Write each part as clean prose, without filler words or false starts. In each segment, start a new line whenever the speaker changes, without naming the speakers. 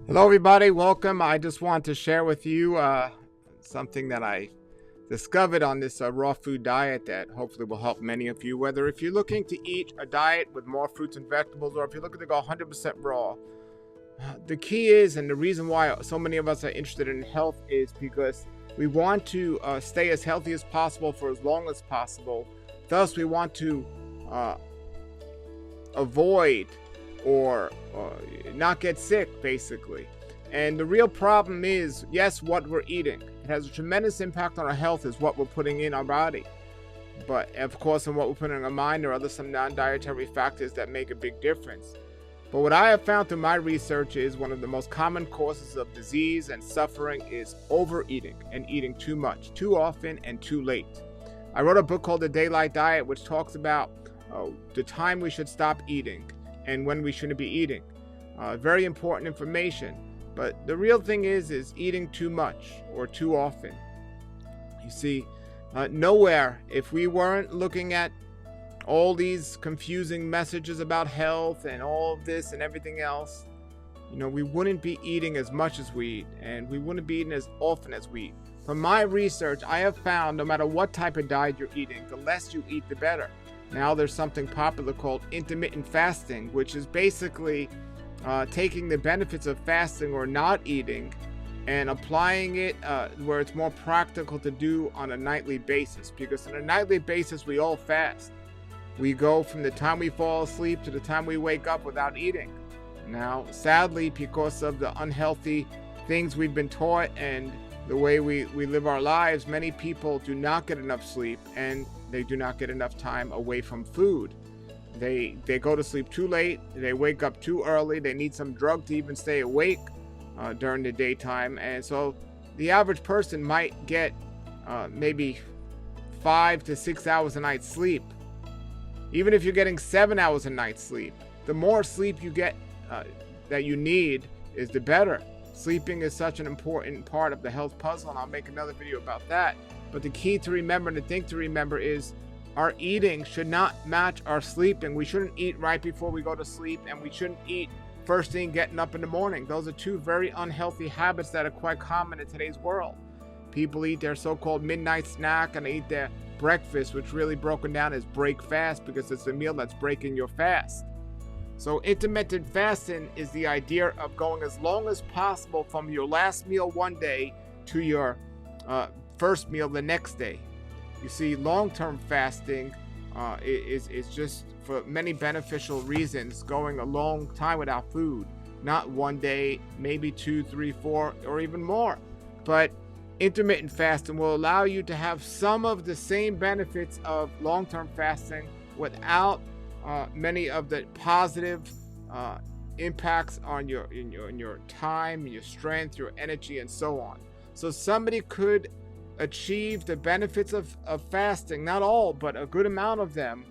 Hello, everybody. Welcome. I just want to share with you something that I discovered on this raw food diet that hopefully will help many of you. Whether if you're looking to eat a diet with more fruits and vegetables, or if you're looking to go 100% raw, the key is, and the reason why so many of us are interested in health is because we want to stay as healthy as possible for as long as possible. Thus, we want to avoid or not get sick, basically. And the real problem is, yes, what we're eating. It has a tremendous impact on our health is what we're putting in our body. But of course, in what we're putting in our mind, there are some non-dietary factors that make a big difference. But what I have found through my research is one of the most common causes of disease and suffering is overeating and eating too much, too often, and too late. I wrote a book called The Daylight Diet, which talks about the time we should stop eating and when we shouldn't be eating. Very important information. But the real thing is eating too much or too often. You see, nowhere, if we weren't looking at all these confusing messages about health and all of this and everything else, we wouldn't be eating as much as we eat, and we wouldn't be eating as often as we eat. From my research, I have found no matter what type of diet you're eating, the less you eat, the better. Now there's something popular called intermittent fasting, which is basically taking the benefits of fasting or not eating and applying it where it's more practical to do on a nightly basis. Because on a nightly basis, we all fast. We go from the time we fall asleep to the time we wake up without eating. Now, sadly, because of the unhealthy things we've been taught and the way we live our lives, many people do not get enough sleep and they do not get enough time away from food. They go to sleep too late, they wake up too early, they need some drug to even stay awake during the daytime. And so the average person might get maybe 5 to 6 hours a night sleep. Even if you're getting 7 hours a night sleep, the more sleep you get that you need is the better. Sleeping is such an important part of the health puzzle, and I'll make another video about that. But the key to remember and the thing to remember is our eating should not match our sleeping. We shouldn't eat right before we go to sleep, and we shouldn't eat first thing getting up in the morning. Those are two very unhealthy habits that are quite common in today's world. People eat their so-called midnight snack and they eat their breakfast, which really broken down is break fast, because it's a meal that's breaking your fast. So intermittent fasting is the idea of going as long as possible from your last meal one day to your first meal the next day. You see, long-term fasting is just for many beneficial reasons, going a long time without food, not one day, maybe 2, 3, 4, or even more. But intermittent fasting will allow you to have some of the same benefits of long-term fasting without many of the positive impacts on your time, your strength, your energy, and so on. So somebody could achieve the benefits of fasting, not all, but a good amount of them,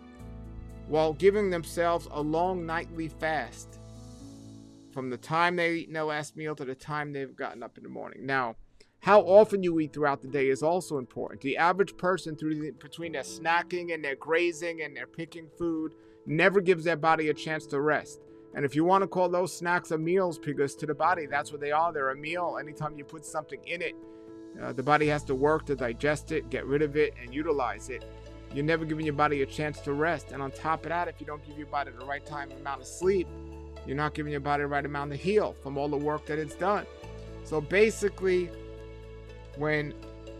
while giving themselves a long nightly fast from the time they eat their last meal to the time they've gotten up in the morning. Now, how often you eat throughout the day is also important. The average person, between their snacking and their grazing and their picking food, never gives their body a chance to rest. And if you want to call those snacks a meals, because to the body, that's what they are. They're a meal. Anytime you put something in it, the body has to work to digest it, get rid of it, and utilize it. You're never giving your body a chance to rest. And on top of that, if you don't give your body the right amount of sleep, you're not giving your body the right amount to heal from all the work that it's done. So basically, when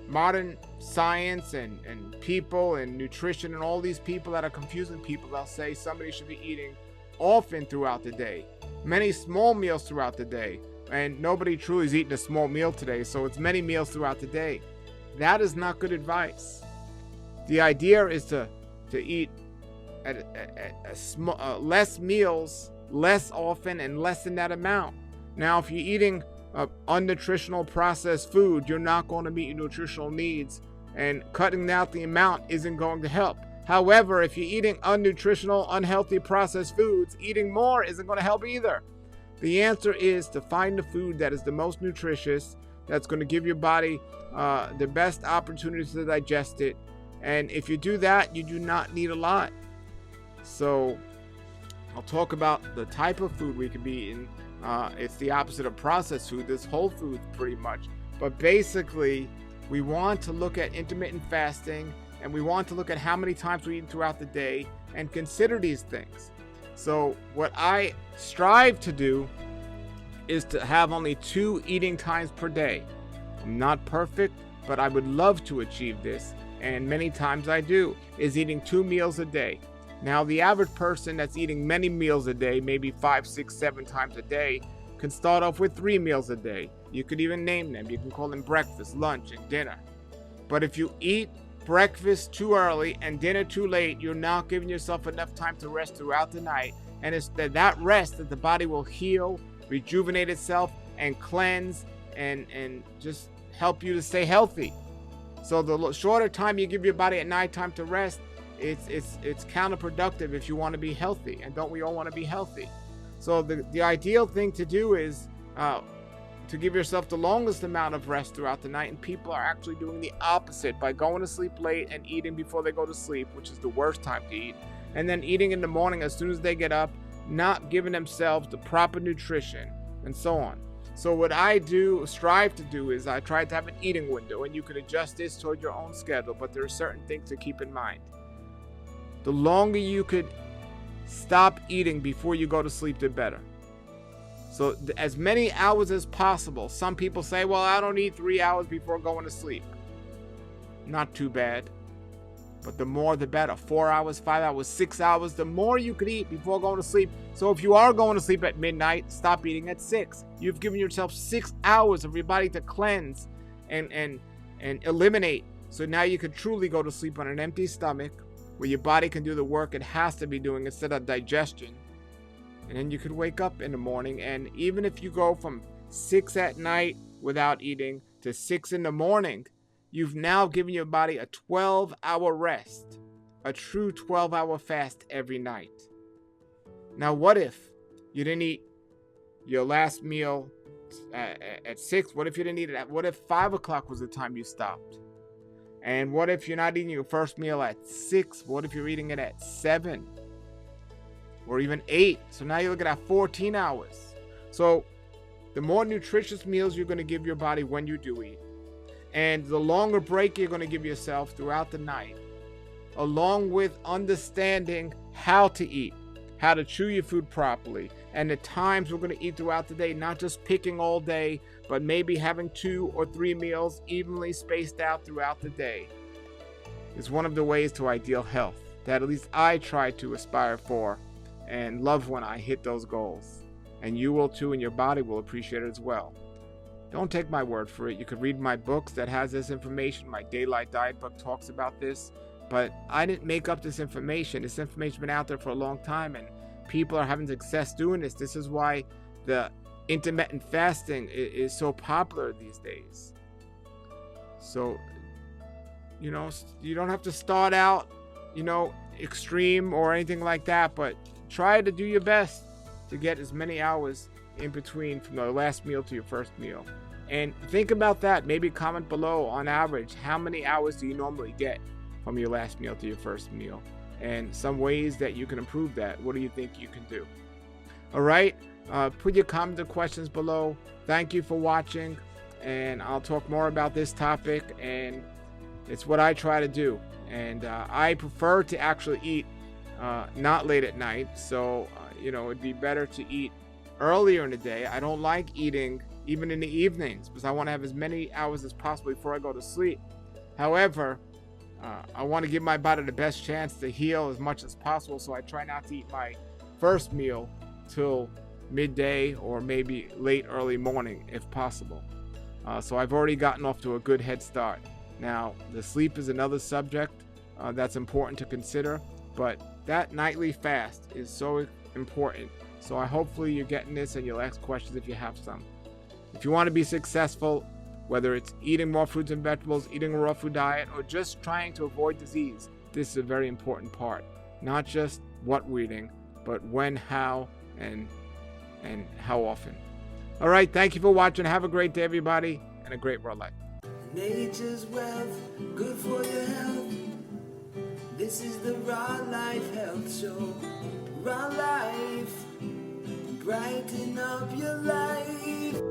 modern science and people and nutrition and all these people that are confusing people, they'll say somebody should be eating often throughout the day, many small meals throughout the day, and nobody truly is eating a small meal today, so it's many meals throughout the day. That is not good advice. The idea is to eat less meals, less often, and less in that amount. Now, if you're eating unnutritional processed food, you're not going to meet your nutritional needs, and cutting out the amount isn't going to help. However, if you're eating unnutritional, unhealthy processed foods, eating more isn't going to help either. The answer is to find the food that is the most nutritious, that's going to give your body the best opportunities to digest it. And if you do that, you do not need a lot. So I'll talk about the type of food we could be eating, It's the opposite of processed food. This whole food pretty much. But basically, we want to look at intermittent fasting, and we want to look at how many times we eat throughout the day and consider these things. So what I strive to do is to have only 2 eating times per day. I'm not perfect, but I would love to achieve this, and many times I do, is eating 2 meals a day. Now, the average person that's eating many meals a day, maybe 5, 6, 7 times a day, can start off with 3 meals a day. You could even name them. You can call them breakfast, lunch, and dinner. But if you eat breakfast too early and dinner too late, you're not giving yourself enough time to rest throughout the night. And it's that rest that the body will heal, rejuvenate itself, and cleanse, and just help you to stay healthy. So the shorter time you give your body at nighttime to rest, it's counterproductive if you want to be healthy. And don't we all want to be healthy? So the ideal thing to do is to give yourself the longest amount of rest throughout the night. And people are actually doing the opposite by going to sleep late and eating before they go to sleep, which is the worst time to eat. And then eating in the morning as soon as they get up, not giving themselves the proper nutrition, and so on. So what I strive to do is I try to have an eating window, and you can adjust this toward your own schedule, but there are certain things to keep in mind. The longer you could stop eating before you go to sleep, the better. So as many hours as possible. Some people say, well, I don't eat 3 hours before going to sleep. Not too bad. But the more the better. 4 hours, 5 hours, 6 hours, the more you could eat before going to sleep. So if you are going to sleep at midnight, stop eating at 6. You've given yourself 6 hours of your body to cleanse and eliminate. So now you can truly go to sleep on an empty stomach, where your body can do the work it has to be doing instead of digestion. And then you could wake up in the morning, and even if you go from 6 at night without eating to 6 in the morning, you've now given your body a 12-hour rest, a true 12-hour fast every night. Now, what if you didn't eat your last meal at 6? What if you didn't eat it what if 5 o'clock was the time you stopped? And what if you're not eating your first meal at 6? What if you're eating it at 7? Or even 8? So now you're looking at 14 hours. So the more nutritious meals you're going to give your body when you do eat, and the longer break you're going to give yourself throughout the night, along with understanding how to eat, how to chew your food properly, and the times we're going to eat throughout the day, not just picking all day, but maybe having 2 or 3 meals evenly spaced out throughout the day, is one of the ways to ideal health that at least I try to aspire for and love when I hit those goals. And you will too, and your body will appreciate it as well. Don't take my word for it. You could read my books that has this information. My Daylight Diet book talks about this. But I didn't make up this information. This information's been out there for a long time, and people are having success doing this. This is why the intermittent fasting is so popular these days. So, you don't have to start out, extreme or anything like that, but try to do your best to get as many hours in between from the last meal to your first meal. And think about that. Maybe comment below, on average, how many hours do you normally get from your last meal to your first meal? And some ways that you can improve that. What do you think you can do? All right. Put your comments or questions below. Thank you for watching. And I'll talk more about this topic. And it's what I try to do. And I prefer to actually eat not late at night. So, it'd be better to eat earlier in the day. I don't like eating even in the evenings because I want to have as many hours as possible before I go to sleep. However, I want to give my body the best chance to heal as much as possible, so I try not to eat my first meal till midday or maybe late early morning if possible. So I've already gotten off to a good head start. Now, the sleep is another subject that's important to consider, but that nightly fast is so important. So hopefully you're getting this, and you'll ask questions if you have some. If you want to be successful, whether it's eating more fruits and vegetables, eating a raw food diet, or just trying to avoid disease, this is a very important part. Not just what we're eating, but when, how, and how often. All right, thank you for watching. Have a great day, everybody, and a great world life.
Nature's wealth, good for your health. This is the Raw Life Health Show. Raw Life, brighten up your life.